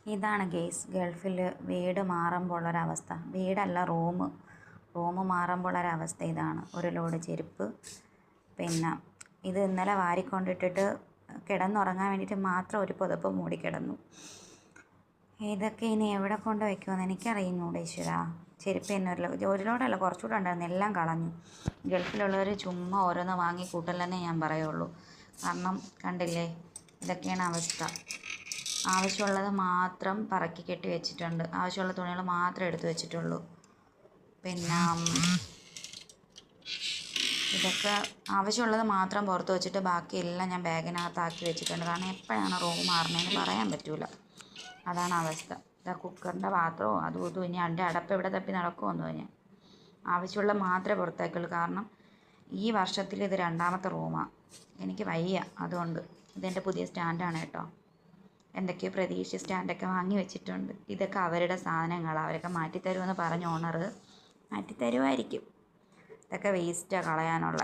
ഇതാണ് ഗേസ് ഗൾഫിൽ വീട് മാറുമ്പോൾ ഉള്ളൊരവസ്ഥ. വീടല്ല, റൂം മാറുമ്പോൾ ഉള്ളൊരവസ്ഥ ഇതാണ്. ഒരു ലോഡ് ചെരുപ്പ്. പിന്നെ ഇത് ഇന്നലെ വാരിക്കൊണ്ടിട്ടിട്ട് കിടന്നുറങ്ങാൻ വേണ്ടിയിട്ട് മാത്രം ഒരു പുതപ്പ് മൂടിക്കിടന്നു. ഇതൊക്കെ ഇനി എവിടെ കൊണ്ട് വയ്ക്കുമെന്ന് എനിക്കറിയുന്നൂടെ ഈശ്വരാ. ചെരുപ്പ് തന്നെ ഒരു ലോഡല്ല, കുറച്ചുകൂടെ ഉണ്ടായിരുന്നു, എല്ലാം കളഞ്ഞു. ഗൾഫിലുള്ളവർ ചുമ്മാ ഓരോന്ന് വാങ്ങി കൂട്ടല്ലെന്നേ ഞാൻ പറയുള്ളൂ. കാരണം കണ്ടില്ലേ, ഇതൊക്കെയാണ് അവസ്ഥ. ആവശ്യമുള്ളത് മാത്രം പറക്കി കെട്ടി വെച്ചിട്ടുണ്ട്. ആവശ്യമുള്ള തുണികൾ മാത്രമേ എടുത്തു വെച്ചിട്ടുള്ളൂ. പിന്നെ ഇതൊക്കെ ആവശ്യമുള്ളത് മാത്രം പുറത്ത് വെച്ചിട്ട് ബാക്കിയെല്ലാം ഞാൻ ബാഗിനകത്താക്കി വെച്ചിട്ടുണ്ട്. കാരണം എപ്പോഴാണ് റൂം മാറണേന്ന് പറയാൻ പറ്റില്ല. അതാണ് അവസ്ഥ. ഇതാ കുക്കറിൻ്റെ പാത്രവും അതും ഇതും. ഇനി അതിൻ്റെ അടപ്പ് ഇവിടെ തപ്പി നടക്കുമെന്നോ ഞാൻ. ആവശ്യമുള്ള മാത്രമേ പുറത്തേക്കുള്ളൂ. കാരണം ഈ വർഷത്തിൽ ഇത് 2ാമത്തെ റൂമാണ്. എനിക്ക് വയ്യ, അതുകൊണ്ട്. ഇതെൻ്റെ പുതിയ സ്റ്റാൻഡാണ് കേട്ടോ. എന്തൊക്കെയോ പ്രതീക്ഷിച്ച് സ്റ്റാൻഡൊക്കെ വാങ്ങി വെച്ചിട്ടുണ്ട്. ഇതൊക്കെ അവരുടെ സാധനങ്ങളാണ്. അവരൊക്കെ മാറ്റിത്തരുമെന്ന് പറഞ്ഞ ഓണർ മാറ്റിത്തരുമായിരിക്കും. ഇതൊക്കെ വേസ്റ്റാണ് കളയാനുള്ള.